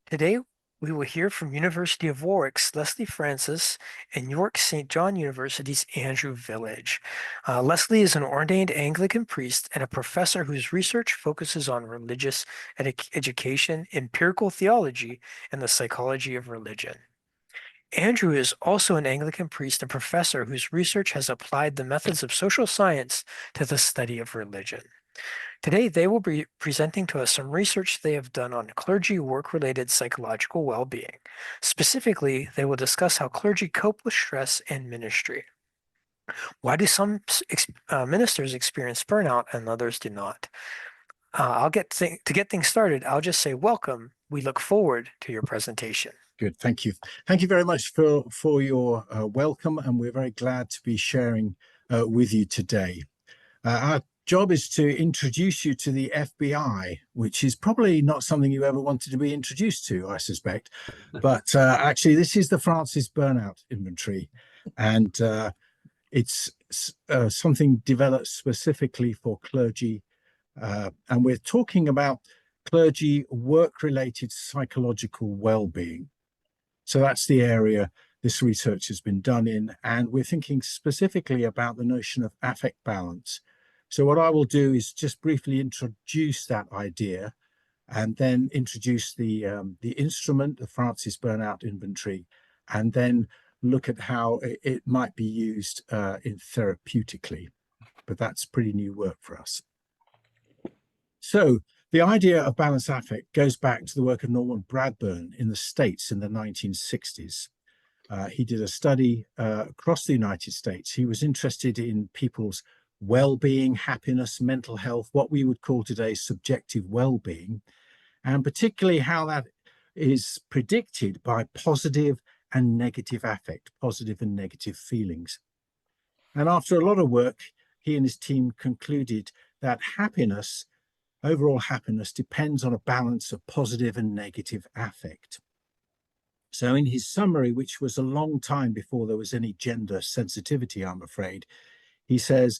Today, we will hear from University of Warwick's Leslie Francis and York St. John University's Andrew Village. Leslie is an ordained Anglican priest and a professor whose research focuses on religious education, empirical theology, and the psychology of religion. Andrew is also an Anglican priest and professor whose research has applied the methods of social science to the study of religion. Today, they will be presenting to us some research they have done on clergy work-related psychological well-being. Specifically, they will discuss how clergy cope with stress and ministry. Why do some ministers experience burnout and others do not? To get things started, I'll just say welcome. We look forward to your presentation. Good, thank you. Thank you very much for your welcome, and we're very glad to be sharing with you today. Our job is to introduce you to the FBI, which is probably not something you ever wanted to be introduced to, I suspect. But actually, this is the Francis Burnout Inventory, and it's something developed specifically for clergy. And we're talking about clergy work-related psychological well-being. So that's the area this research has been done in, and we're thinking specifically about the notion of affect balance. So what I will do is just briefly introduce that idea and then introduce the instrument, the Francis Burnout Inventory, and then look at how it might be used in therapeutically. But that's pretty new work for us. So the idea of balanced affect goes back to the work of Norman Bradburn in the States in the 1960s. He did a study across the United States. He was interested in people's well-being, happiness, mental health, what we would call today subjective well-being, and particularly how that is predicted by positive and negative affect, positive and negative feelings. And after a lot of work, he and his team concluded that happiness, overall happiness, depends on a balance of positive and negative affect. So in his summary, which was a long time before there was any gender sensitivity, I'm afraid, he says,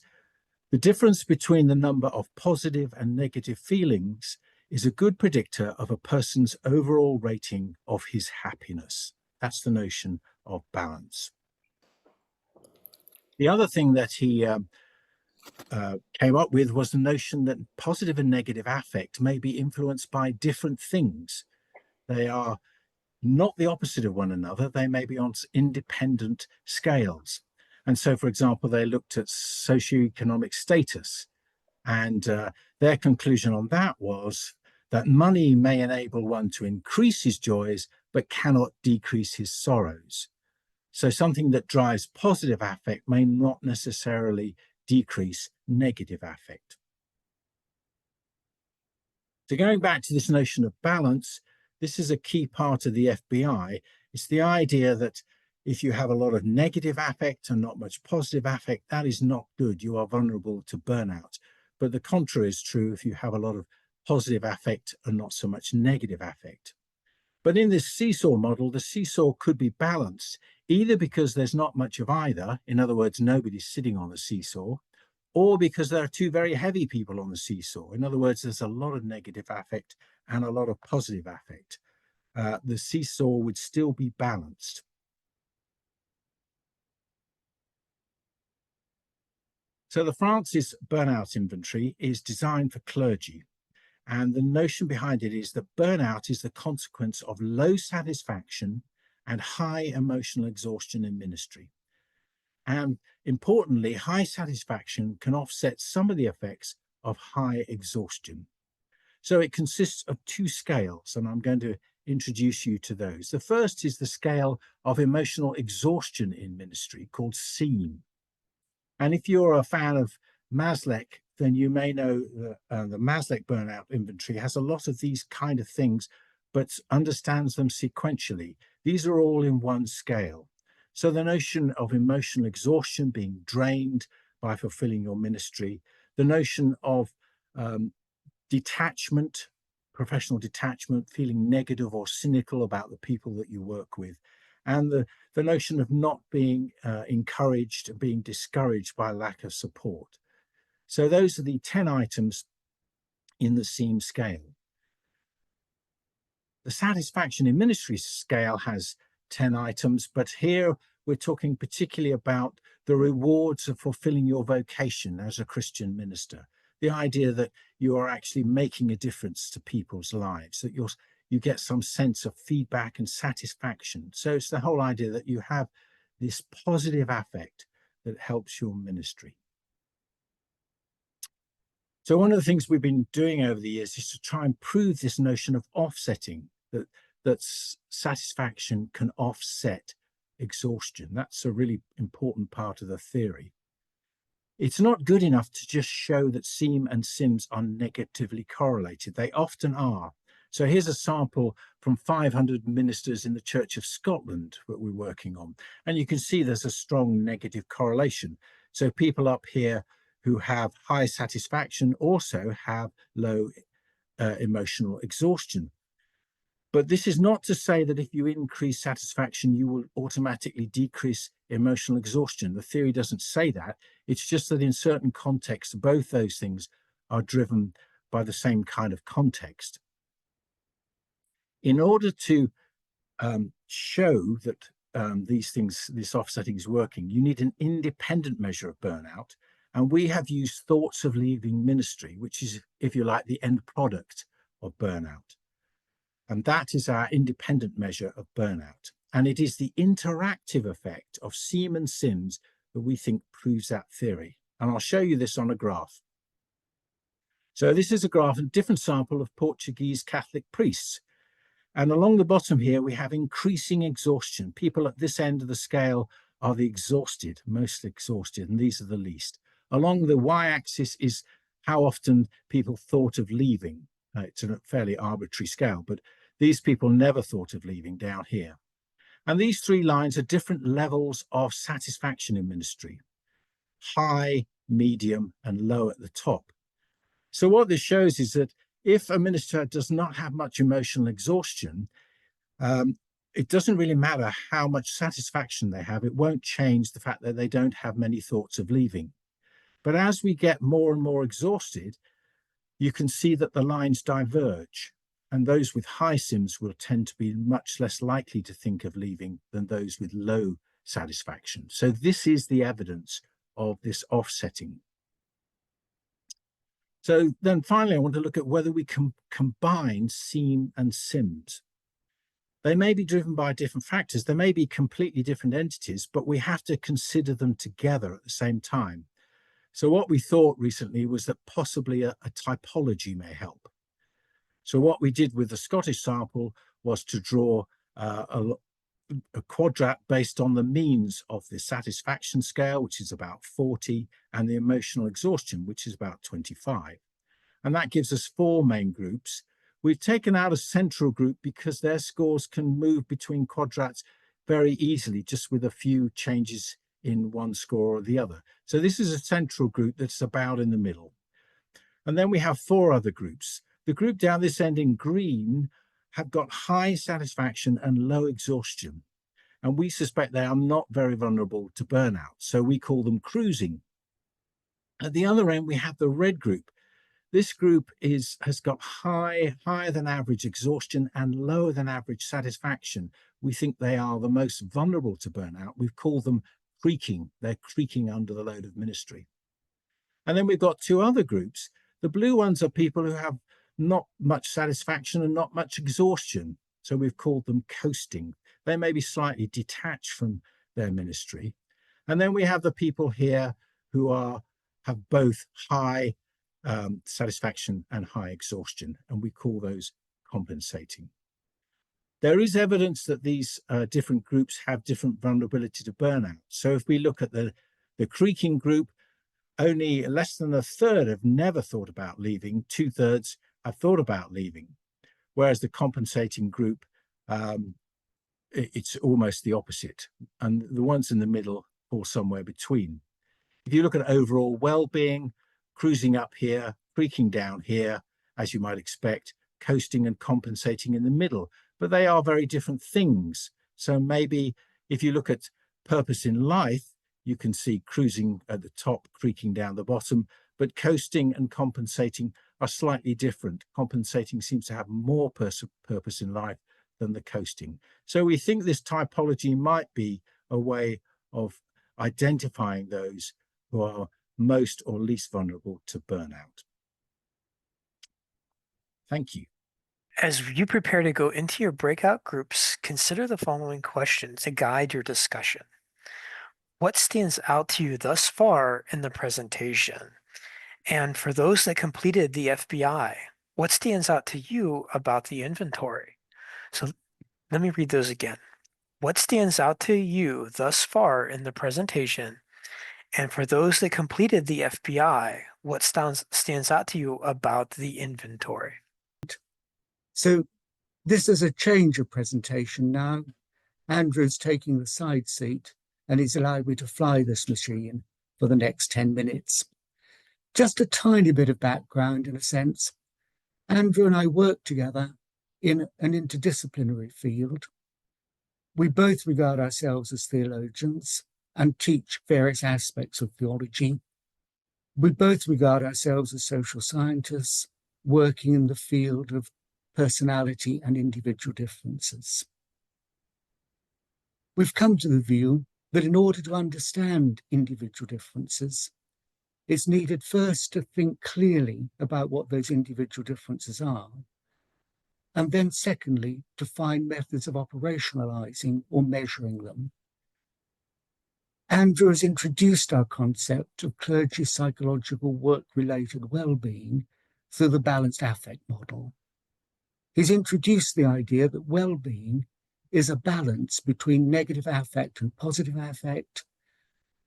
the difference between the number of positive and negative feelings is a good predictor of a person's overall rating of his happiness. That's the notion of balance. The other thing that he came up with was the notion that positive and negative affect may be influenced by different things. They are not the opposite of one another. They may be on independent scales. And so, for example, they looked at socioeconomic status, and their conclusion on that was that money may enable one to increase his joys, but cannot decrease his sorrows. So something that drives positive affect may not necessarily decrease negative affect. So going back to this notion of balance, this is a key part of the FBI. It's the idea that if you have a lot of negative affect and not much positive affect, that is not good. You are vulnerable to burnout. But the contrary is true if you have a lot of positive affect and not so much negative affect. But in this seesaw model, the seesaw could be balanced, either because there's not much of either, in other words, nobody's sitting on the seesaw, or because there are two very heavy people on the seesaw. In other words, there's a lot of negative affect and a lot of positive affect. The seesaw would still be balanced. So the Francis Burnout Inventory is designed for clergy. And the notion behind it is that burnout is the consequence of low satisfaction and high emotional exhaustion in ministry. And importantly, high satisfaction can offset some of the effects of high exhaustion. So it consists of two scales, and I'm going to introduce you to those. The first is the scale of emotional exhaustion in ministry, called SEAM. And if you're a fan of Maslach, then you may know that the Maslach Burnout Inventory has a lot of these kind of things, but understands them sequentially. These are all in one scale. So the notion of emotional exhaustion, being drained by fulfilling your ministry, the notion of detachment, professional detachment, feeling negative or cynical about the people that you work with, and the notion of not being encouraged and being discouraged by lack of support. So those are the 10 items in the SEAM scale. The satisfaction in ministry scale has 10 items, but here we're talking particularly about the rewards of fulfilling your vocation as a Christian minister. The idea that you are actually making a difference to people's lives, that you get some sense of feedback and satisfaction. So it's the whole idea that you have this positive affect that helps your ministry. So one of the things we've been doing over the years is to try and prove this notion of offsetting, that satisfaction can offset exhaustion. That's a really important part of the theory. It's not good enough to just show that SEAM and SIMS are negatively correlated. They often are. So here's a sample from 500 ministers in the Church of Scotland that we're working on. And you can see there's a strong negative correlation. So people up here who have high satisfaction also have low emotional exhaustion. But this is not to say that if you increase satisfaction, you will automatically decrease emotional exhaustion. The theory doesn't say that. It's just that in certain contexts, both those things are driven by the same kind of context. In order to show that this offsetting is working, you need an independent measure of burnout. And we have used thoughts of leaving ministry, which is, if you like, the end product of burnout. And that is our independent measure of burnout. And it is the interactive effect of SEAM and SIMS that we think proves that theory. And I'll show you this on a graph. So this is a graph, a different sample of Portuguese Catholic priests. And along the bottom here, we have increasing exhaustion. People at this end of the scale are the exhausted, most exhausted, and these are the least. Along the y-axis is how often people thought of leaving. It's a fairly arbitrary scale, but these people never thought of leaving down here. And these three lines are different levels of satisfaction in ministry: high, medium, and low at the top. So what this shows is that if a minister does not have much emotional exhaustion, it doesn't really matter how much satisfaction they have. It won't change the fact that they don't have many thoughts of leaving. But as we get more and more exhausted, you can see that the lines diverge. And those with high SIMS will tend to be much less likely to think of leaving than those with low satisfaction. So this is the evidence of this offsetting. So then finally, I want to look at whether we can combine SEAM and SIMS. They may be driven by different factors. They may be completely different entities, but we have to consider them together at the same time. So what we thought recently was that possibly a typology may help. So what we did with the Scottish sample was to draw a quadrat based on the means of the satisfaction scale, which is about 40, and the emotional exhaustion, which is about 25. And that gives us 4 main groups. We've taken out a central group because their scores can move between quadrats very easily, just with a few changes in one score or the other. So this is a central group that's about in the middle. And then we have 4 other groups. The group down this end in green have got high satisfaction and low exhaustion. And we suspect they are not very vulnerable to burnout. So we call them cruising. At the other end, we have the red group. This group has got higher than average exhaustion and lower than average satisfaction. We think they are the most vulnerable to burnout. We've called them creaking. They're creaking under the load of ministry. And then we've got 2 other groups. The blue ones are people who have not much satisfaction and not much exhaustion. So we've called them coasting. They may be slightly detached from their ministry. And then we have the people here who have both high satisfaction and high exhaustion, and we call those compensating. There is evidence that these different groups have different vulnerability to burnout. So if we look at the creaking group, only less than a third have never thought about leaving. 2/3 have thought about leaving. Whereas the compensating group, it's almost the opposite. And the ones in the middle fall somewhere between. If you look at overall well-being, cruising up here, creaking down here, as you might expect, coasting and compensating in the middle. But they are very different things. So maybe if you look at purpose in life, you can see cruising at the top, creaking down the bottom, but coasting and compensating are slightly different. Compensating seems to have more purpose in life than the coasting. So we think this typology might be a way of identifying those who are most or least vulnerable to burnout. Thank you. As you prepare to go into your breakout groups, consider the following questions to guide your discussion. What stands out to you thus far in the presentation? And for those that completed the FBI, what stands out to you about the inventory? So let me read those again. What stands out to you thus far in the presentation? And for those that completed the FBI, what stands out to you about the inventory? So this is a change of presentation now. Andrew's taking the side seat and he's allowed me to fly this machine for the next 10 minutes. Just a tiny bit of background in a sense. Andrew and I work together in an interdisciplinary field. We both regard ourselves as theologians and teach various aspects of theology. We both regard ourselves as social scientists working in the field of personality and individual differences. We've come to the view that in order to understand individual differences, it's needed first to think clearly about what those individual differences are, and then secondly, to find methods of operationalizing or measuring them. Andrew has introduced our concept of clergy psychological work-related well-being through the balanced affect model. He's introduced the idea that well-being is a balance between negative affect and positive affect,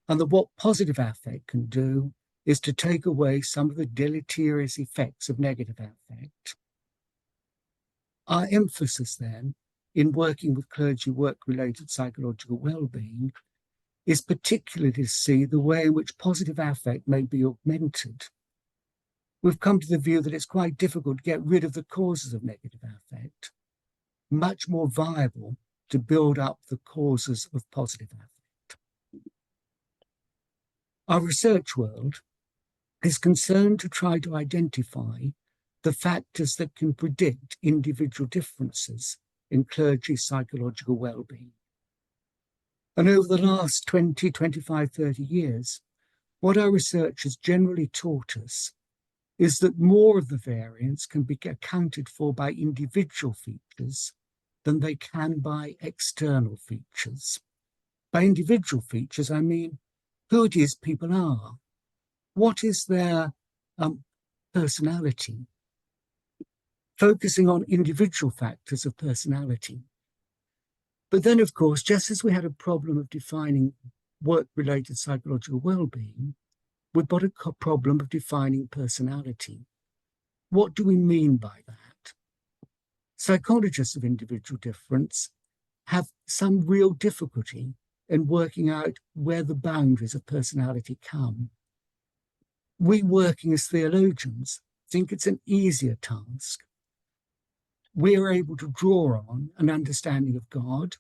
and that what positive affect can do is to take away some of the deleterious effects of negative affect. Our emphasis then, in working with clergy work-related psychological well-being, is particularly to see the way in which positive affect may be augmented. We've come to the view that it's quite difficult to get rid of the causes of negative affect, much more viable to build up the causes of positive affect. Our research world is concerned to try to identify the factors that can predict individual differences in clergy psychological well-being. And over the last 20, 25, 30 years, what our research has generally taught us is that more of the variance can be accounted for by individual features than they can by external features. By individual features, I mean who it is people are. What is their personality? Focusing on individual factors of personality. But then, of course, just as we had a problem of defining work-related psychological well-being, we've got a problem of defining personality. What do we mean by that? Psychologists of individual difference have some real difficulty in working out where the boundaries of personality come. We, working as theologians, think it's an easier task. We're able to draw on an understanding of God.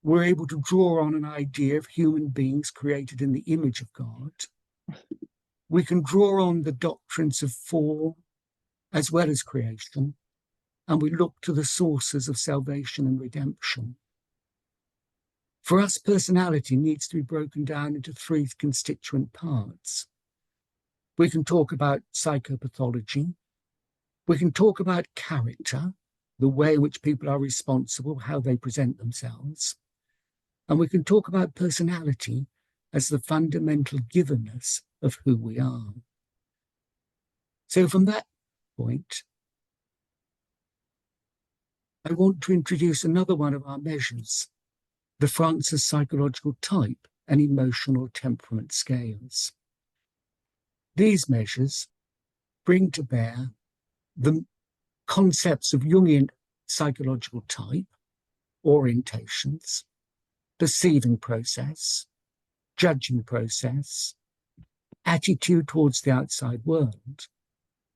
We're able to draw on an idea of human beings created in the image of God. We can draw on the doctrines of fall as well as creation, and we look to the sources of salvation and redemption. For us, personality needs to be broken down into three constituent parts. We can talk about psychopathology. We can talk about character, the way in which people are responsible, how they present themselves. And we can talk about personality as the fundamental givenness of who we are. So from that point, I want to introduce another one of our measures, the Francis Psychological Type and Emotional Temperament Scales. These measures bring to bear the concepts of Jungian psychological type, orientations, perceiving process, judging process, attitude towards the outside world,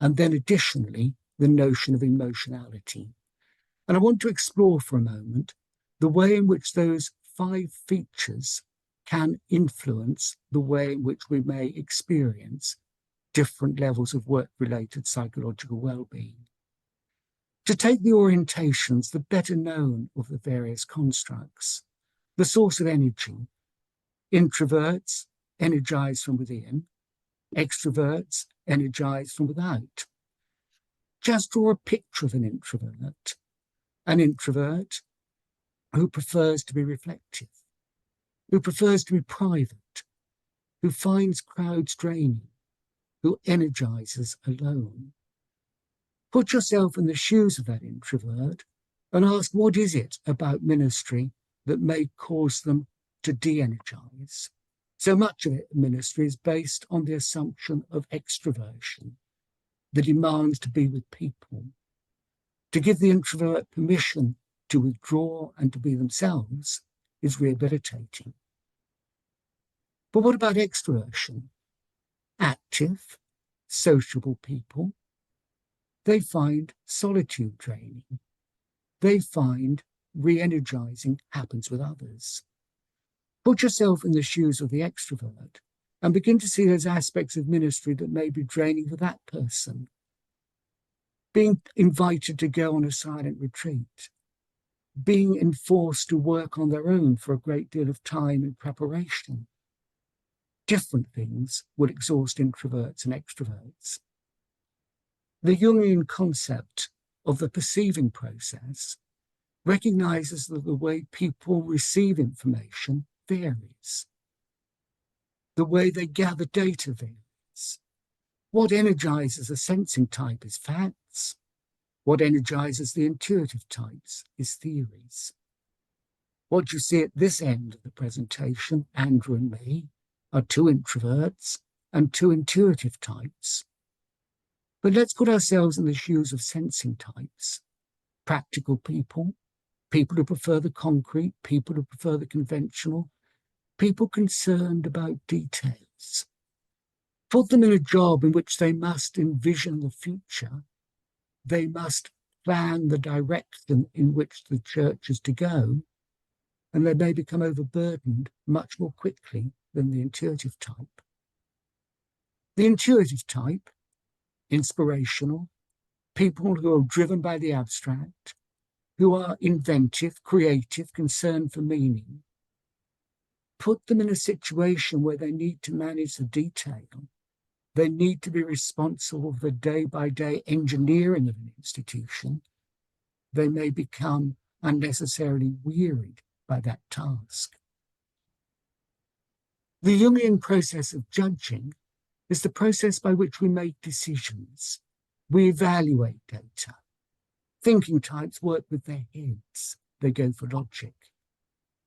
and then additionally, the notion of emotionality. And I want to explore for a moment the way in which those 5 features can influence the way in which we may experience different levels of work-related psychological well-being. To take the orientations, the better known of the various constructs, the source of energy, introverts energize from within, extroverts energize from without. Just draw a picture of an introvert who prefers to be reflective, who prefers to be private, who finds crowds draining, who energizes alone. Put yourself in the shoes of that introvert and ask, what is it about ministry that may cause them to de-energize? So much of it, ministry, is based on the assumption of extroversion, the demand to be with people. To give the introvert permission to withdraw and to be themselves is rehabilitating. But what about extroversion? Active, sociable people, they find solitude draining. They find re-energizing happens with others. Put yourself in the shoes of the extrovert and begin to see those aspects of ministry that may be draining for that person. Being invited to go on a silent retreat, being enforced to work on their own for a great deal of time and preparation. Different things will exhaust introverts and extroverts. The Jungian concept of the perceiving process recognizes that the way people receive information varies. The way they gather data varies. What energizes a sensing type is facts. What energizes the intuitive types is theories. What you see at this end of the presentation, Andrew and me, are two introverts and two intuitive types. But let's put ourselves in the shoes of sensing types, practical people, people who prefer the concrete, people who prefer the conventional, people concerned about details. Put them in a job in which they must envision the future. They must plan the direction in which the church is to go, and they may become overburdened much more quickly than the intuitive type. The intuitive type, inspirational, people who are driven by the abstract, who are inventive, creative, concerned for meaning. Put them in a situation where they need to manage the detail. They need to be responsible for the day-by-day engineering of an institution. They may become unnecessarily wearied by that task. The Jungian process of judging is the process by which we make decisions. We evaluate data. Thinking types work with their heads. They go for logic.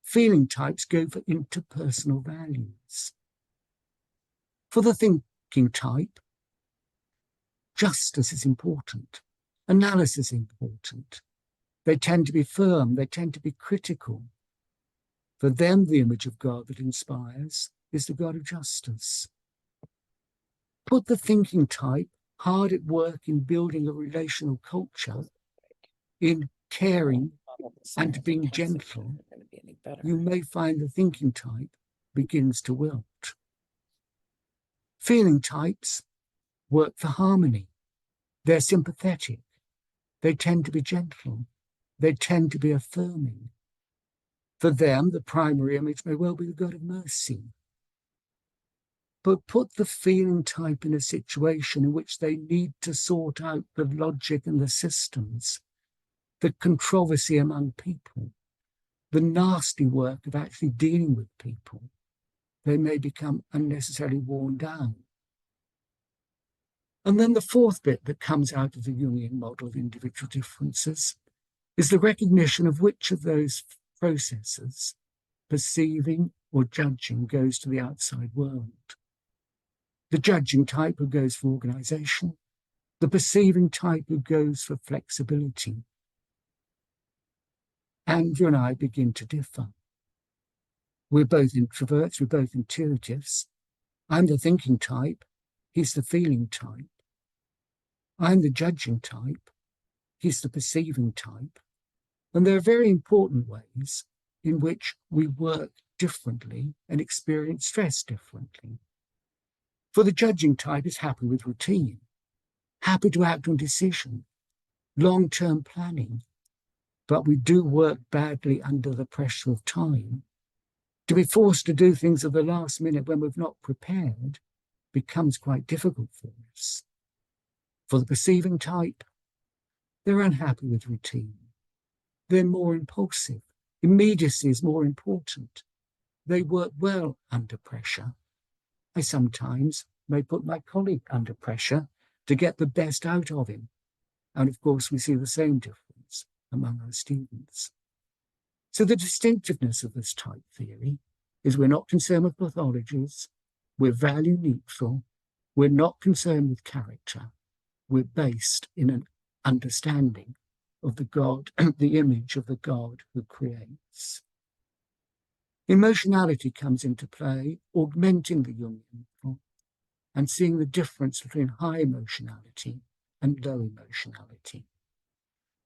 Feeling types go for interpersonal values. For the thinking type, justice is important. Analysis is important. They tend to be firm. They tend to be critical. For them, the image of God that inspires is the God of justice. Put the thinking type hard at work in building a relational culture, in caring and being gentle, you may find the thinking type begins to wilt. Feeling types work for harmony. They're sympathetic. They tend to be gentle. They tend to be affirming. For them, the primary image may well be the God of mercy. But put the feeling type in a situation in which they need to sort out the logic and the systems, the controversy among people, the nasty work of actually dealing with people. They may become unnecessarily worn down. And then the fourth bit that comes out of the Jungian model of individual differences is the recognition of which of those processes, perceiving or judging, goes to the outside world. The judging type who goes for organization, the perceiving type who goes for flexibility. Andrew and I begin to differ. We're both introverts, we're both intuitives. I'm the thinking type, he's the feeling type. I'm the judging type, he's the perceiving type. And there are very important ways in which we work differently and experience stress differently. For the judging type is happy with routine, happy to act on decision, long-term planning, but we do work badly under the pressure of time. To be forced to do things at the last minute when we've not prepared becomes quite difficult for us. For the perceiving type, they're unhappy with routine. They're more impulsive. Immediacy is more important. They work well under pressure. I sometimes may put my colleague under pressure to get the best out of him. And of course, we see the same difference among our students. So the distinctiveness of this type theory is we're not concerned with pathologies, we're value neutral, we're not concerned with character, we're based in an understanding of the God, the image of the God who creates. Emotionality comes into play, augmenting the Jungian model and seeing the difference between high emotionality and low emotionality.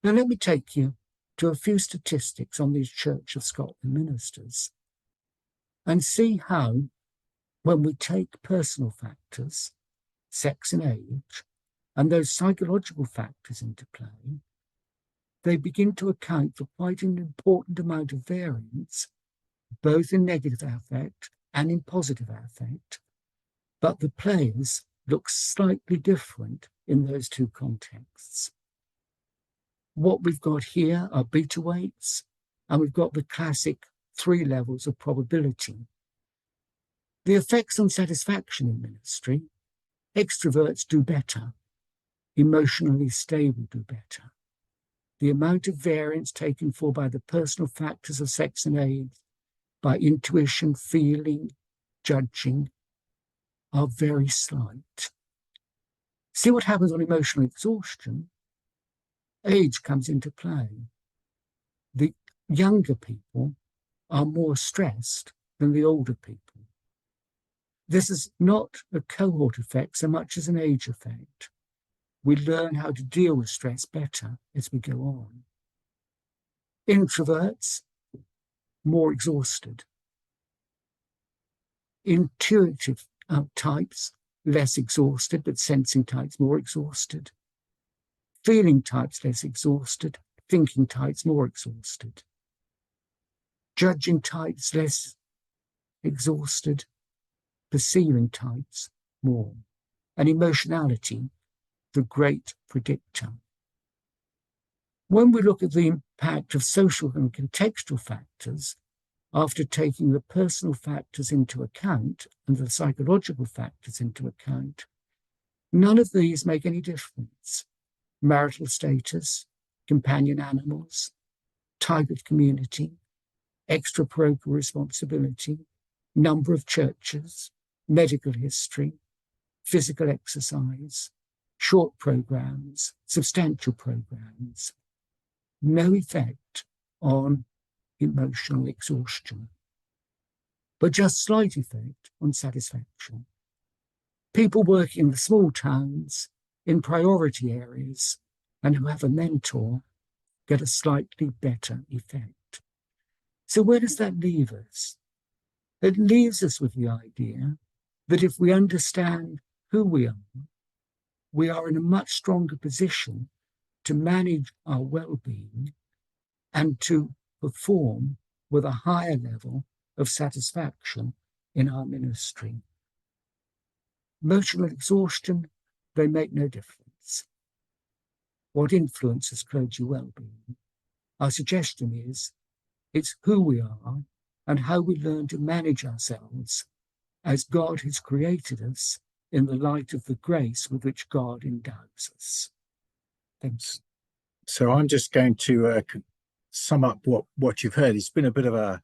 Now let me take you to a few statistics on these Church of Scotland ministers and see how, when we take personal factors, sex and age, and those psychological factors into play, they begin to account for quite an important amount of variance, both in negative affect and in positive affect, but the players look slightly different in those two contexts. What we've got here are beta weights, and we've got the classic 3 levels of probability. The effects on satisfaction in ministry: extroverts do better, emotionally stable do better. The amount of variance taken for by the personal factors of sex and age, by intuition, feeling, judging, are very slight. See what happens on emotional exhaustion? Age comes into play. The younger people are more stressed than the older people. This is not a cohort effect so much as an age effect. We learn how to deal with stress better as we go on. Introverts, more exhausted. Intuitive types, less exhausted, but sensing types more exhausted. Feeling types less exhausted, thinking types more exhausted. Judging types less exhausted, perceiving types more. And emotionality, the great predictor. When we look at the impact of social and contextual factors, after taking the personal factors into account and the psychological factors into account, none of these make any difference. Marital status, companion animals, type of community, extra-parochial responsibility, number of churches, medical history, physical exercise, short programs, substantial programs. No effect on emotional exhaustion, but just slight effect on satisfaction. People working in the small towns, in priority areas, and who have a mentor get a slightly better effect. So where does that leave us? It leaves us with the idea that if we understand who we are in a much stronger position to manage our well-being and to perform with a higher level of satisfaction in our ministry. Emotional exhaustion, they make no difference. What influences clergy well-being? Our suggestion is it's who we are and how we learn to manage ourselves as God has created us in the light of the grace with which God endows us. Thanks. So I'm just going to sum up what you've heard. It's been a bit of a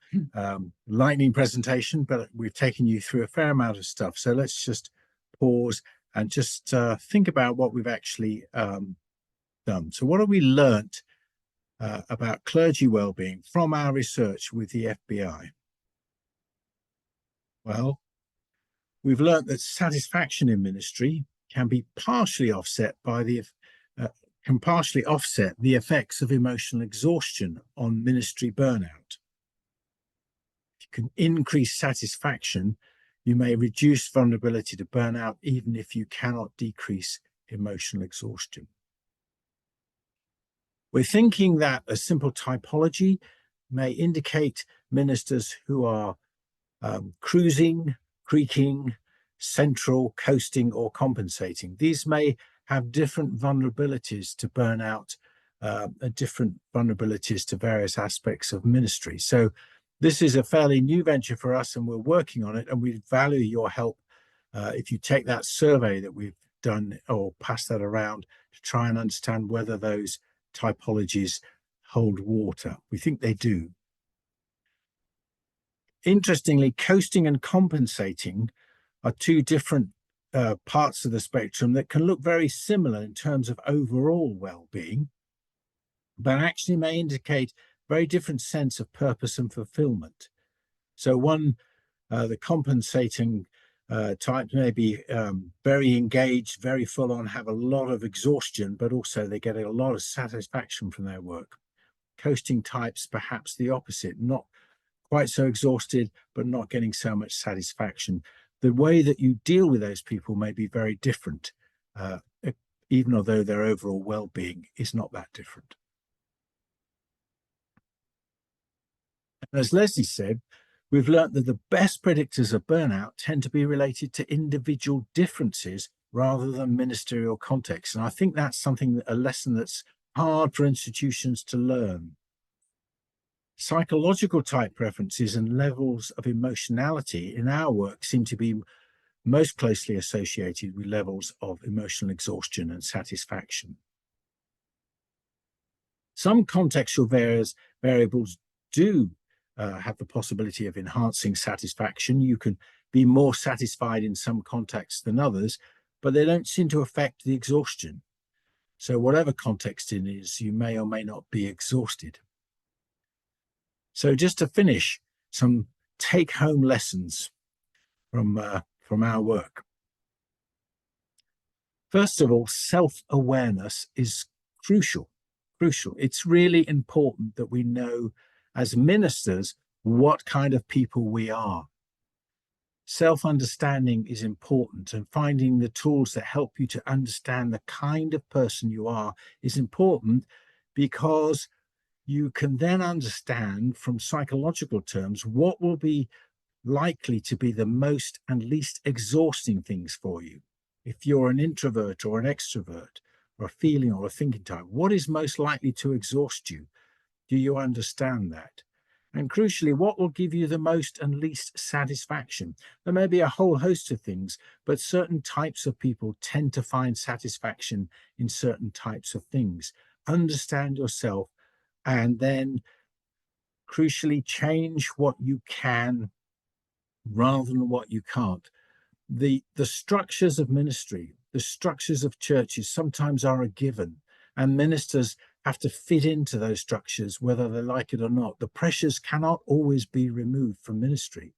lightning presentation, but we've taken you through a fair amount of stuff. So let's just pause and just think about what we've actually done. So what have we learnt about clergy wellbeing from our research with the FBI? Well, we've learnt that satisfaction in ministry can be partially offset by the effects of emotional exhaustion on ministry burnout. can increase satisfaction, you may reduce vulnerability to burnout, even if you cannot decrease emotional exhaustion. We're thinking that a simple typology may indicate ministers who are cruising, creaking, central, coasting, or compensating. These may have different vulnerabilities to burnout, different vulnerabilities to various aspects of ministry. So this is a fairly new venture for us, and we're working on it, and we value your help if you take that survey that we've done or pass that around to try and understand whether those typologies hold water. We think they do. Interestingly, coasting and compensating are two different parts of the spectrum that can look very similar in terms of overall well-being, but actually may indicate very different sense of purpose and fulfillment. So one, the compensating type may be very engaged, very full on, have a lot of exhaustion, but also they get a lot of satisfaction from their work. Coasting types, perhaps the opposite, not quite so exhausted, but not getting so much satisfaction. The way that you deal with those people may be very different, even although their overall well-being is not that different. And as Leslie said, we've learned that the best predictors of burnout tend to be related to individual differences rather than ministerial context. And I think that's something, a lesson that's hard for institutions to learn. Psychological type preferences and levels of emotionality in our work seem to be most closely associated with levels of emotional exhaustion and satisfaction. Some contextual variables do have the possibility of enhancing satisfaction. You can be more satisfied in some contexts than others, but they don't seem to affect the exhaustion. So whatever context it is, you may or may not be exhausted. So just to finish, some take-home lessons from our work. First of all, self-awareness is crucial. It's really important that we know as ministers what kind of people we are. Self-understanding is important, and finding the tools that help you to understand the kind of person you are is important, because you can then understand from psychological terms what will be likely to be the most and least exhausting things for you. If you're an introvert or an extrovert, or a feeling or a thinking type, what is most likely to exhaust you? Do you understand that? And crucially, what will give you the most and least satisfaction? There may be a whole host of things, but certain types of people tend to find satisfaction in certain types of things. Understand yourself, and then crucially change what you can rather than what you can't. The structures of ministry, the structures of churches sometimes are a given, and ministers have to fit into those structures whether they like it or not. The pressures cannot always be removed from ministry.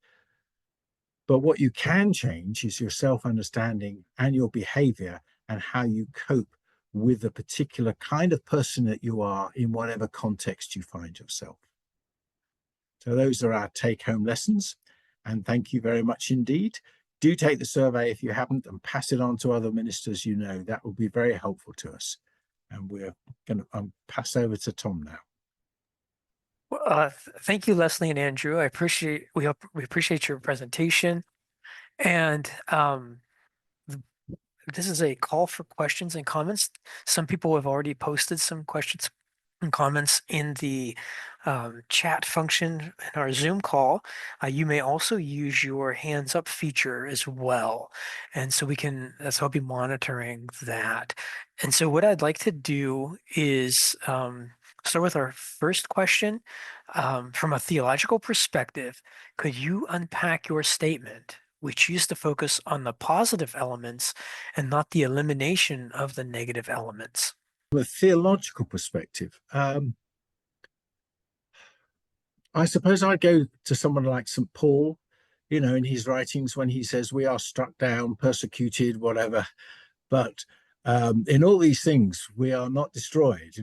But what you can change is your self-understanding and your behavior and how you cope with the particular kind of person that you are in whatever context you find yourself. So those are our take-home lessons, and thank you very much indeed. Do take the survey if you haven't, and pass it on to other ministers you know. That will be very helpful to us. And we're going to pass over to Tom now. Well, thank you, Leslie and Andrew. We appreciate your presentation. And this is a call for questions and comments. Some people have already posted some questions and comments in the chat function in our Zoom call. You may also use your hands up feature as well. And so I'll be monitoring that. And so what I'd like to do is start with our first question. From a theological perspective, could you unpack your statement, which used to focus on the positive elements and not the elimination of the negative elements? From a theological perspective, I suppose I'd go to someone like St. Paul, in his writings when he says we are struck down, persecuted, whatever. But in all these things, we are not destroyed.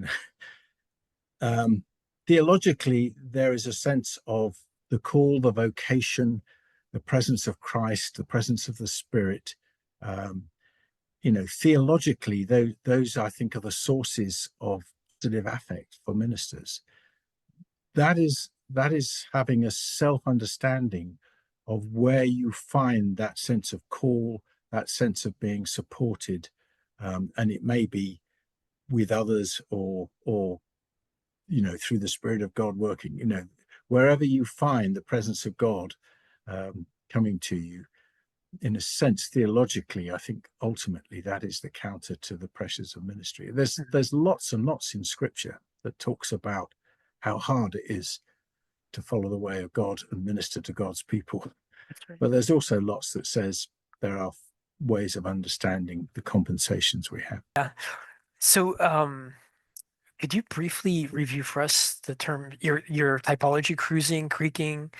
Theologically, there is a sense of the call, the vocation, the presence of Christ, the presence of the Spirit. Theologically, those I think are the sources of positive affect for ministers. That is having a self-understanding of where you find that sense of call, that sense of being supported, and it may be with others or through the Spirit of God working. Wherever you find the presence of God coming to you, in a sense, theologically, I think ultimately that is the counter to the pressures of ministry. There's lots and lots in Scripture that talks about how hard it is to follow the way of God and minister to God's people. That's right. But there's also lots that says there are ways of understanding the compensations we have. Yeah. So, could you briefly review for us the term, your typology, cruising, creaking,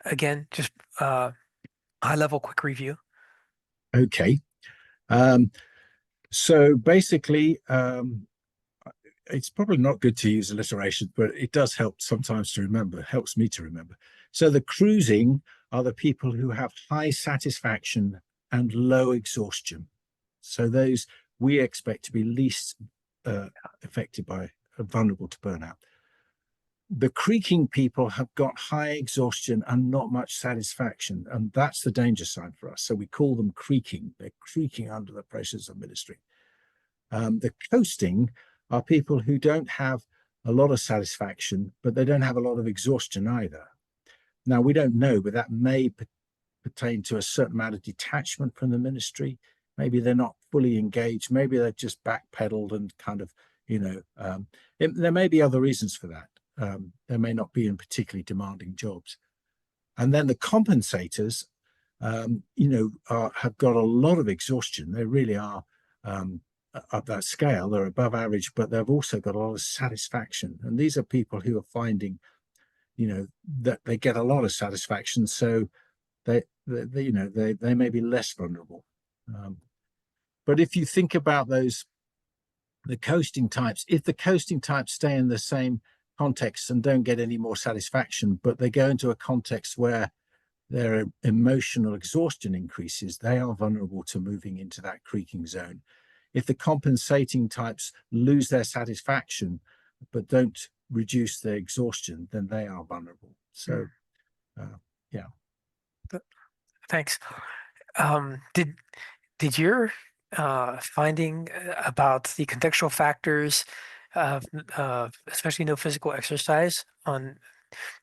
again, just high level quick review? Okay. So basically, it's probably not good to use alliteration, but it does help sometimes to remember, helps me to remember. So the cruising are the people who have high satisfaction and low exhaustion. So those we expect to be least affected by, vulnerable to burnout. The creaking people have got high exhaustion and not much satisfaction, and that's the danger sign for us. So we call them creaking. They're creaking under the pressures of ministry. The coasting are people who don't have a lot of satisfaction, but they don't have a lot of exhaustion either. Now, we don't know, but that may pertain to a certain amount of detachment from the ministry. Maybe they're not fully engaged. Maybe they're just backpedaled and kind of, there may be other reasons for that. They may not be in particularly demanding jobs. And then the compensators, have got a lot of exhaustion. They really are up that scale. They're above average, but they've also got a lot of satisfaction. And these are people who are finding, that they get a lot of satisfaction. So they may be less vulnerable. But if you think about the coasting types, if the coasting types stay in the same context and don't get any more satisfaction, but they go into a context where their emotional exhaustion increases, they are vulnerable to moving into that creaking zone. If the compensating types lose their satisfaction, but don't reduce their exhaustion, then they are vulnerable. So, yeah. Thanks. Did your finding about the contextual factors of especially no physical exercise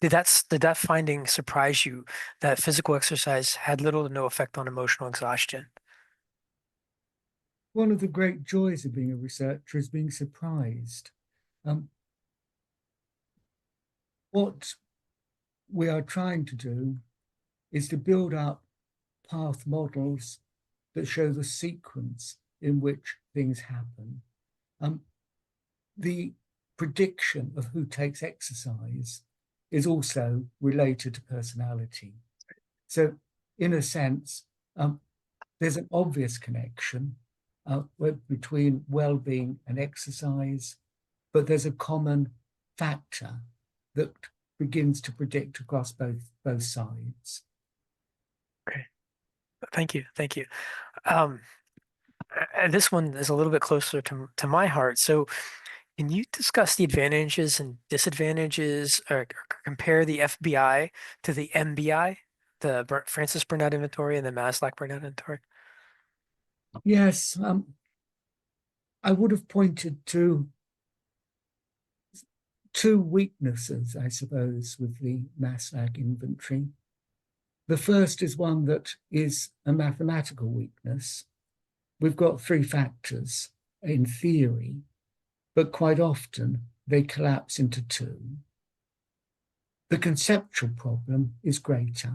did that finding surprise you, that physical exercise had little to no effect on emotional exhaustion? One of the great joys of being a researcher is being surprised. What we are trying to do is to build up path models that show the sequence in which things happen. The prediction of who takes exercise is also related to personality. So in a sense, there's an obvious connection between well-being and exercise, but there's a common factor that begins to predict across both sides. Okay, thank you. This one is a little bit closer to my heart. So, can you discuss the advantages and disadvantages, or compare the FBI to the MBI, the Francis Burnout Inventory and the Maslach Burnout Inventory? Yes, I would have pointed to two weaknesses, I suppose, with the Maslach inventory. The first is one that is a mathematical weakness. We've got three factors in theory, but quite often they collapse into two. The conceptual problem is greater.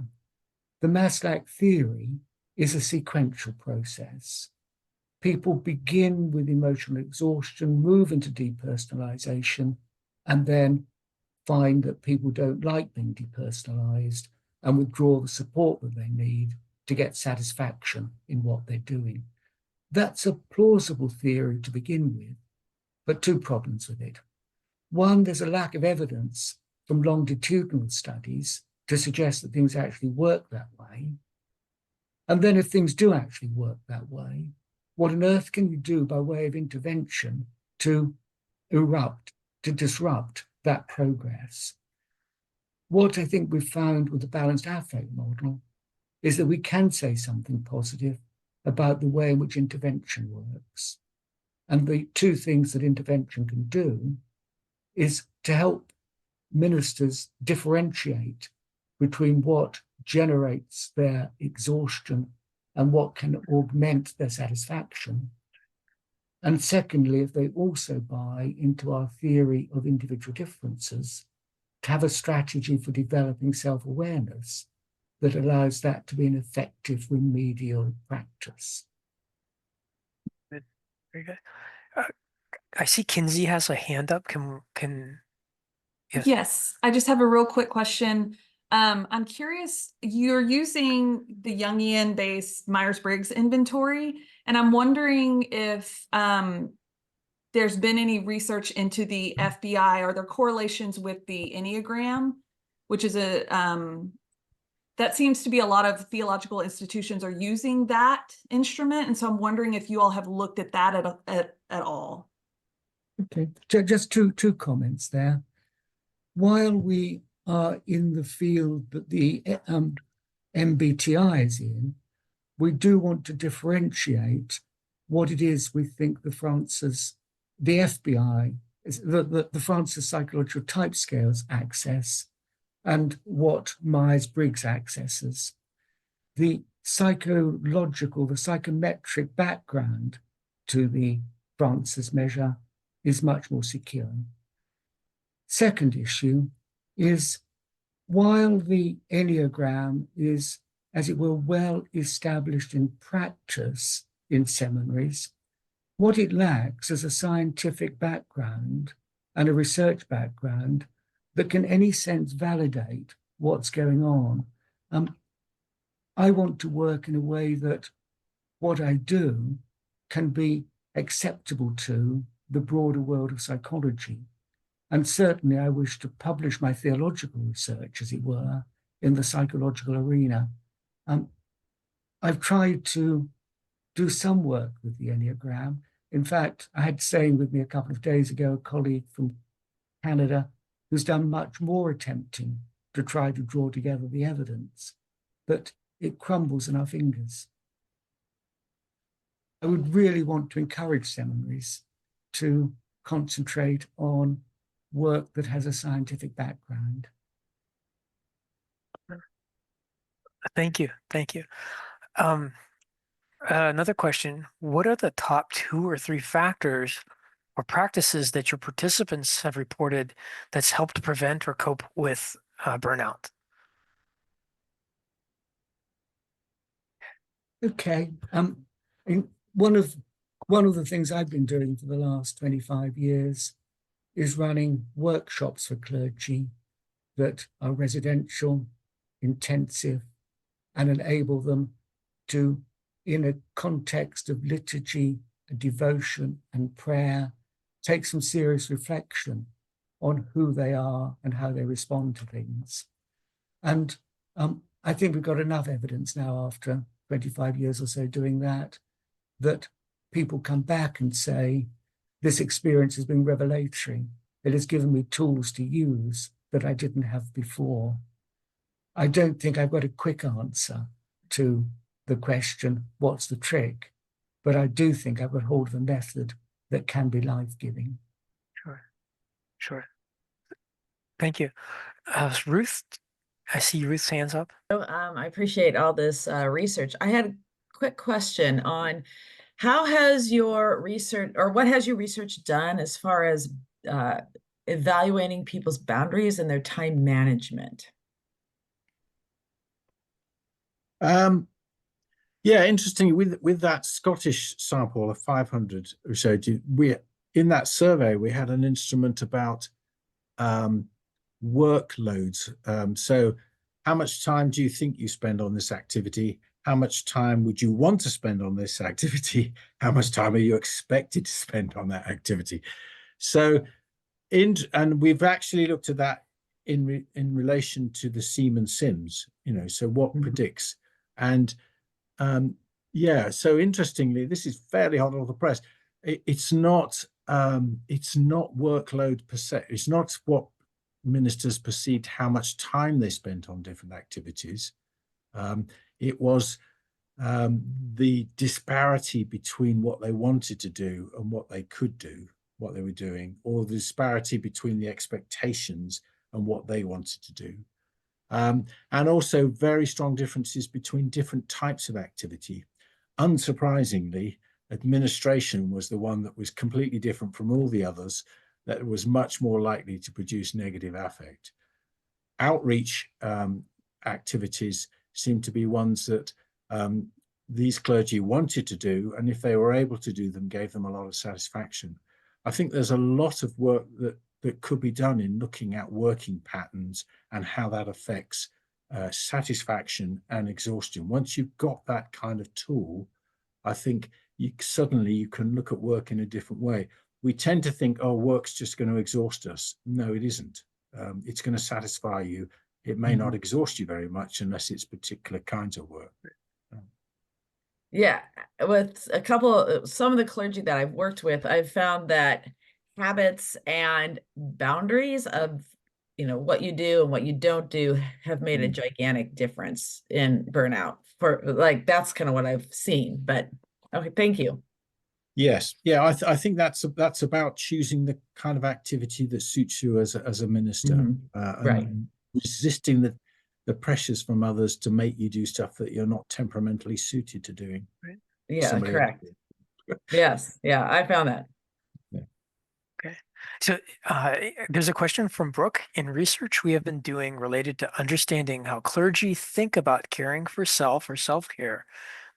The Maslach theory is a sequential process. People begin with emotional exhaustion, move into depersonalization, and then find that people don't like being depersonalized and withdraw the support that they need to get satisfaction in what they're doing. That's a plausible theory to begin with, but two problems with it. One, there's a lack of evidence from longitudinal studies to suggest that things actually work that way? And then if things do actually work that way, what on earth can you do by way of intervention to disrupt that progress? What I think we've found with the balanced affect model is that we can say something positive about the way in which intervention works. And the two things that intervention can do is to help ministers differentiate between what generates their exhaustion and what can augment their satisfaction. And secondly, if they also buy into our theory of individual differences, to have a strategy for developing self-awareness that allows that to be an effective remedial practice. Good. Very good. I see Kinsey has a hand up. Yes. Yes, I just have a real quick question. I'm curious, you're using the Jungian-based Myers-Briggs inventory, and I'm wondering if there's been any research into the FBI. Are there correlations with the Enneagram, which is that seems to be a lot of theological institutions are using that instrument, and so I'm wondering if you all have looked at that at all. Okay, just two comments there. While we are in the field that the MBTI is in, we do want to differentiate what it is we think the FBI, the Francis psychological type scales access and what Myers-Briggs accesses. The psychometric background to the Francis measure is much more secure. Second issue is, while the Enneagram is, as it were, well established in practice in seminaries, what it lacks is a scientific background and a research background that can, in any sense, validate what's going on. I want to work in a way that what I do can be acceptable to the broader world of psychology. And certainly I wish to publish my theological research, as it were, in the psychological arena. I've tried to do some work with the Enneagram. In fact, I had staying with me a couple of days ago a colleague from Canada who's done much more attempting to try to draw together the evidence, but it crumbles in our fingers. I would really want to encourage seminaries to concentrate on work that has a scientific background. Thank you. Thank you. Another question. What are the top 2 or 3 factors or practices that your participants have reported that's helped prevent or cope with burnout? Okay. One of the things I've been doing for the last 25 years is running workshops for clergy that are residential, intensive, and enable them to, in a context of liturgy, devotion, and prayer, take some serious reflection on who they are and how they respond to things. And I think we've got enough evidence now after 25 years or so doing that people come back and say, this experience has been revelatory. It has given me tools to use that I didn't have before. I don't think I've got a quick answer to the question, what's the trick? But I do think I've got hold of a method that can be life-giving. Sure. Thank you. Ruth, I see Ruth's hands up. I appreciate all this research. I had a quick question on how has your research, or what has your research done as far as evaluating people's boundaries and their time management? Yeah, interestingly, with that Scottish sample of 500 or so, in that survey we had an instrument about workloads. So how much time do you think you spend on this activity? How much time would you want to spend on this activity? How much time are you expected to spend on that activity? So and we've actually looked at that in relation to the Seaman Sims, so what predicts. And yeah, so interestingly, this is fairly hot off the press. It's not workload per se. It's not what ministers perceived how much time they spent on different activities. It was the disparity between what they wanted to do and what they could do, what they were doing, or the disparity between the expectations and what they wanted to do. And also very strong differences between different types of activity. Unsurprisingly, administration was the one that was completely different from all the others, that was much more likely to produce negative affect. Outreach activities seem to be ones that these clergy wanted to do, and if they were able to do them, gave them a lot of satisfaction. I think there's a lot of work that could be done in looking at working patterns and how that affects satisfaction and exhaustion. Once you've got that kind of tool, I think suddenly you can look at work in a different way. We tend to think, oh, work's just going to exhaust us. No, it isn't. It's going to satisfy you. It may not exhaust you very much unless it's particular kinds of work. Yeah, with some of the clergy that I've worked with, I've found that habits and boundaries of, what you do and what you don't do have made a gigantic difference in burnout. That's kind of what I've seen, but okay, thank you. Yes, yeah, I think that's about choosing the kind of activity that suits you as a minister, Right. and resisting the pressures from others to make you do stuff that you're not temperamentally suited to doing. Yeah, correct. Yes, yeah, I found that. Yeah. Okay. So there's a question from Brooke. In research we have been doing related to understanding how clergy think about caring for self or self-care,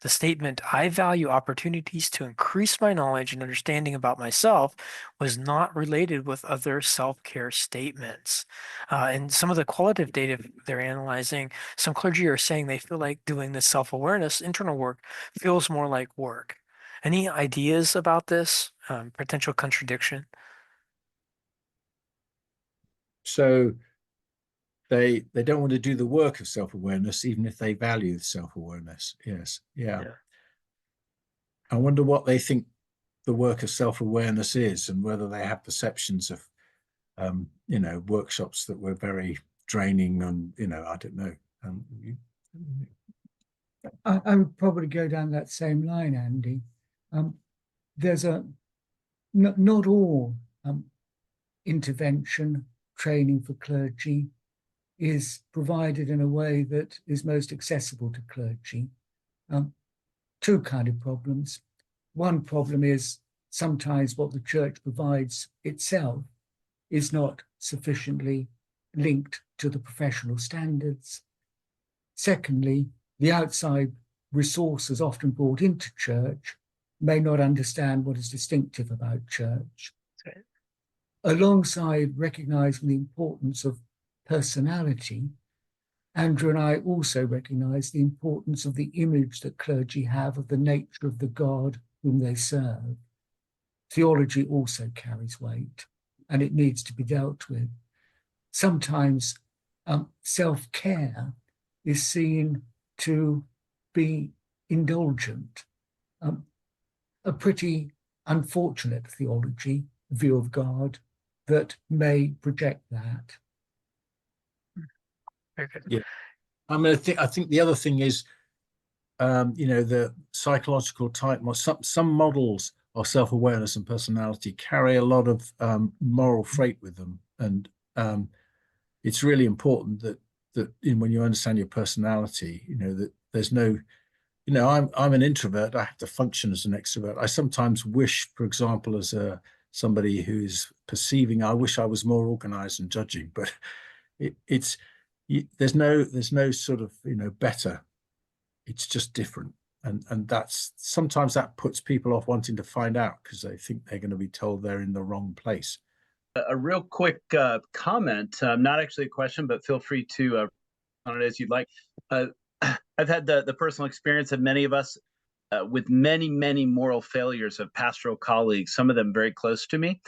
the statement, I value opportunities to increase my knowledge and understanding about myself, was not related with other self-care statements. And some of the qualitative data they're analyzing, some clergy are saying they feel like doing this self-awareness, internal work, feels more like work. Any ideas about this potential contradiction? So they don't want to do the work of self-awareness, even if they value self-awareness. Yes, yeah. I wonder what they think the work of self-awareness is, and whether they have perceptions of, workshops that were very draining, and I don't know. I would probably go down that same line, Andy. There's not all intervention training for clergy is provided in a way that is most accessible to clergy. Two kind of problems. One problem is sometimes what the church provides itself is not sufficiently linked to the professional standards. Secondly, the outside resources often brought into church may not understand what is distinctive about church. Okay. Alongside recognizing the importance of personality, Andrew and I also recognize the importance of the image that clergy have of the nature of the God whom they serve. Theology also carries weight, and it needs to be dealt with. Sometimes self-care is seen to be indulgent. A pretty unfortunate theology, view of God, that may project that. Very good. Yeah, I think the other thing is, the psychological type, or some models of self-awareness and personality carry a lot of moral freight with them, and it's really important that when you understand your personality, that there's no, I'm an introvert. I have to function as an extrovert. I sometimes wish, for example, as somebody who's perceiving, I wish I was more organized and judging, but there's no sort of better. It's just different, and that's sometimes that puts people off wanting to find out because they think they're going to be told they're in the wrong place. A real quick comment, not actually a question, but feel free to on it as you'd like. I've had the personal experience of many of us with many moral failures of pastoral colleagues, some of them very close to me.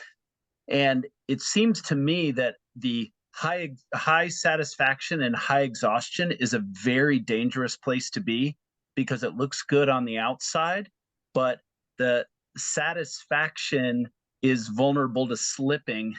And it seems to me that the high satisfaction and high exhaustion is a very dangerous place to be because it looks good on the outside, but the satisfaction is vulnerable to slipping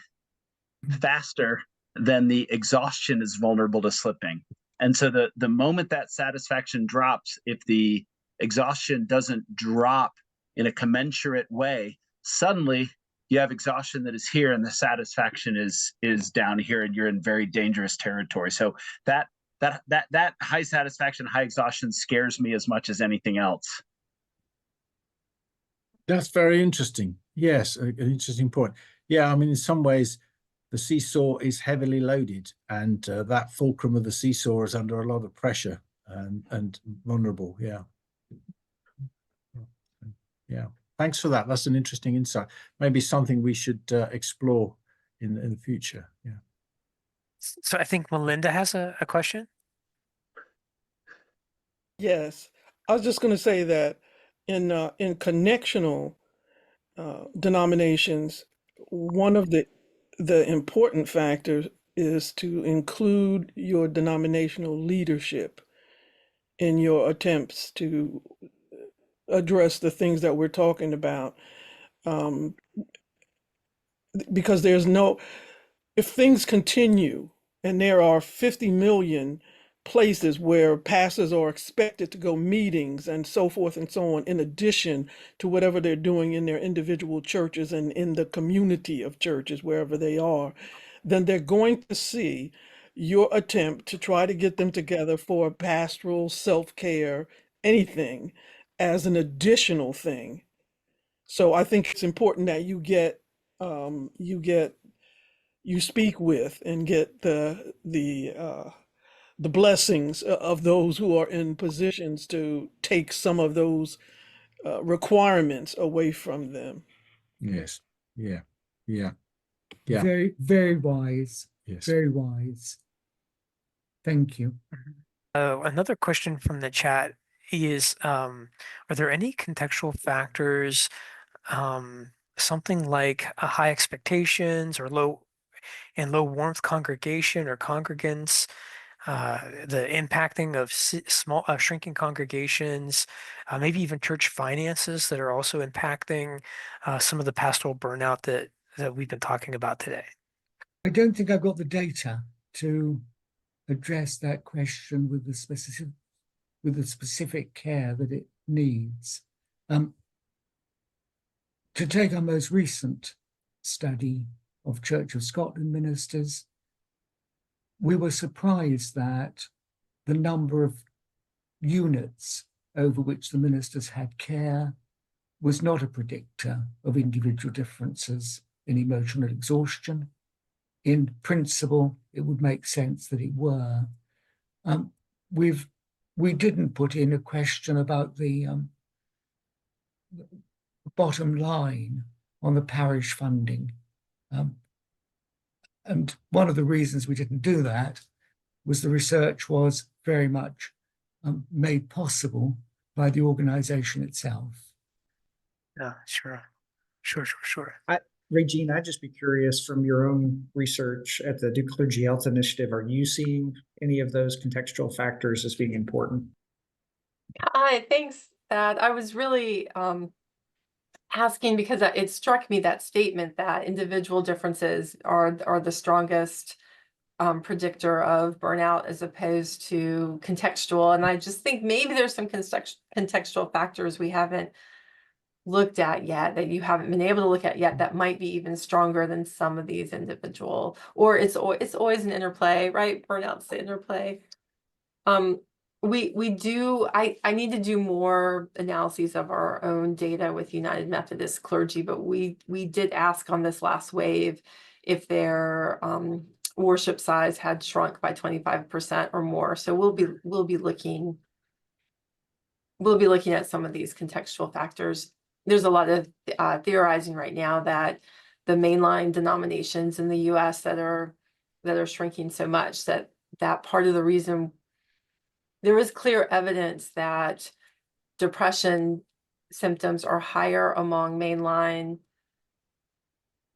faster than the exhaustion is vulnerable to slipping. And so the moment that satisfaction drops, if the exhaustion doesn't drop in a commensurate way, suddenly you have exhaustion that is here and the satisfaction is down here, and you're in very dangerous territory. So that high satisfaction, high exhaustion scares me as much as anything else. That's very interesting. Yes, an interesting point. Yeah, I mean, in some ways, the seesaw is heavily loaded, and that fulcrum of the seesaw is under a lot of pressure and vulnerable. Yeah. Yeah. Thanks for that. That's an interesting insight. Maybe something we should explore in the future. Yeah. So I think Melinda has a question. Yes, I was just going to say that in connectional denominations, one of the important factors is to include your denominational leadership in your attempts to address the things that we're talking about. Because if things continue and there are 50 million places where pastors are expected to go meetings and so forth and so on, in addition to whatever they're doing in their individual churches and in the community of churches, wherever they are, then they're going to see your attempt to try to get them together for pastoral self-care, anything, as an additional thing. So I think it's important that you speak with and get the blessings of those who are in positions to take some of those requirements away from them. Yes. Yeah. Yeah. Yeah. Very, very wise. Yes. Very wise. Thank you. Another question from the chat is, are there any contextual factors, something like high expectations or low warmth congregation or congregants, the impacting of small shrinking congregations, maybe even church finances that are also impacting some of the pastoral burnout that we've been talking about today? I don't think I've got the data to address that question with the specific care that it needs. To take our most recent study of Church of Scotland ministers, we were surprised that the number of units over which the ministers had care was not a predictor of individual differences in emotional exhaustion. In principle, it would make sense that it were. We didn't put in a question about the bottom line on the parish funding. And one of the reasons we didn't do that was the research was very much made possible by the organization itself. Yeah, sure. Regine, I'd just be curious, from your own research at the Duke Clergy Health Initiative, are you seeing any of those contextual factors as being important? Hi, thanks. I was really asking because it struck me, that statement that individual differences are the strongest predictor of burnout as opposed to contextual. And I just think maybe there's some contextual factors we haven't looked at yet, that you haven't been able to look at yet, that might be even stronger than some of these individual, or it's always an interplay, right? Burnout's the interplay. We do, I need to do more analyses of our own data with United Methodist clergy, but we did ask on this last wave if their worship size had shrunk by 25% or more. So we'll be looking at some of these contextual factors. There's a lot of theorizing right now that the mainline denominations in the US that are shrinking so much, that part of the reason, there is clear evidence that depression symptoms are higher among mainline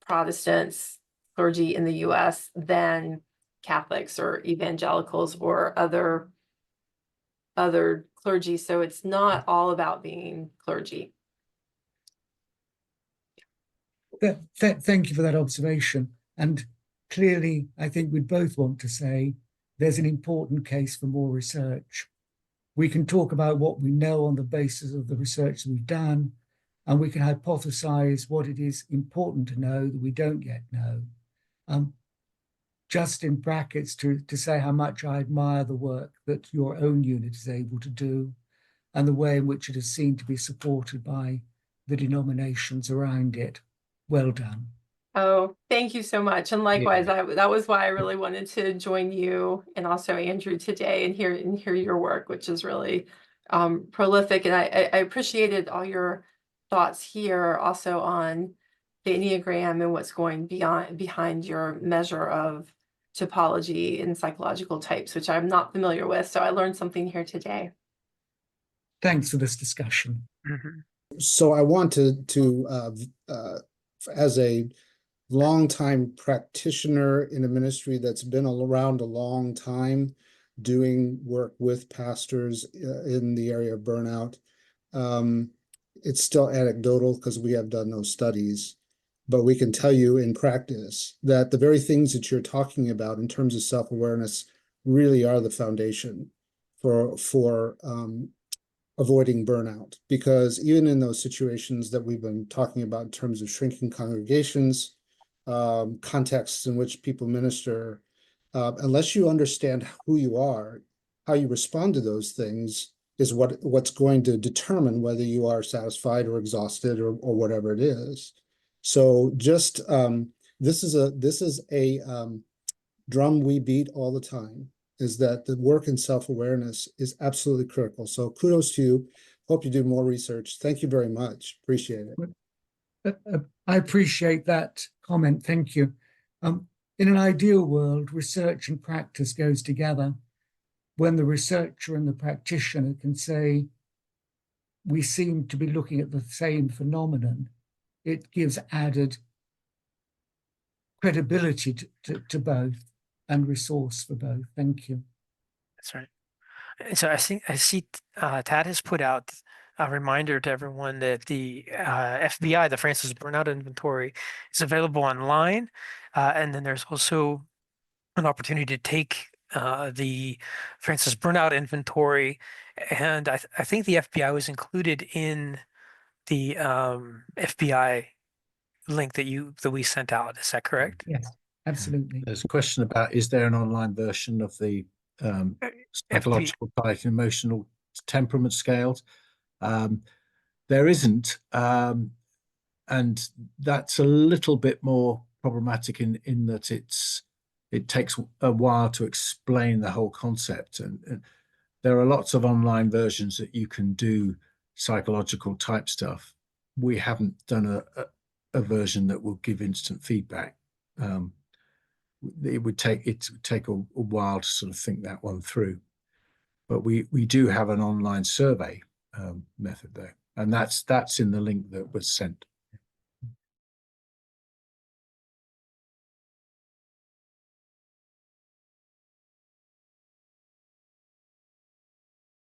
Protestants, clergy in the US than Catholics or evangelicals or other clergy. So it's not all about being clergy. Thank you for that observation. And clearly, I think we'd both want to say there's an important case for more research. We can talk about what we know on the basis of the research that we've done, and we can hypothesize what it is important to know that we don't yet know. Just in brackets to say how much I admire the work that your own unit is able to do and the way in which it is seen to be supported by the denominations around it. Well done. Oh, thank you so much. And likewise, that was why I really wanted to join you and also Andrew today and hear your work, which is really prolific. And I appreciated all your thoughts here also on the Enneagram and what's going behind your measure of typology and psychological types, which I'm not familiar with. So I learned something here today. Thanks for this discussion. Mhm. So I wanted to, as a longtime practitioner in a ministry that's been around a long time, doing work with pastors in the area of burnout. It's still anecdotal because we have done no studies, but we can tell you in practice that the very things that you're talking about in terms of self-awareness really are the foundation for avoiding burnout. Because even in those situations that we've been talking about in terms of shrinking congregations, contexts in which people minister, unless you understand who you are, how you respond to those things is what's going to determine whether you are satisfied or exhausted or whatever it is. So just this is a drum we beat all the time, is that the work in self-awareness is absolutely critical. So kudos to you. Hope you do more research. Thank you very much. Appreciate it. I appreciate that comment. Thank you. In an ideal world, research and practice goes together. When the researcher and the practitioner can say, we seem to be looking at the same phenomenon, it gives added credibility to both and resource for both. Thank you. That's right. And so I see Tad has put out a reminder to everyone that the FBI, the Francis Burnout Inventory, is available online. And then there's also an opportunity to take the Francis Burnout Inventory. And I think the FBI was included in the FBI link that we sent out. Is that correct? Yes, absolutely. There's a question about, is there an online version of the psychological type and emotional temperament scales? There isn't, and that's a little bit more problematic in that it takes a while to explain the whole concept, and there are lots of online versions that you can do psychological type stuff. We haven't done a version that will give instant feedback. It would take a while to sort of think that one through, but we do have an online survey method there, and that's in the link that was sent.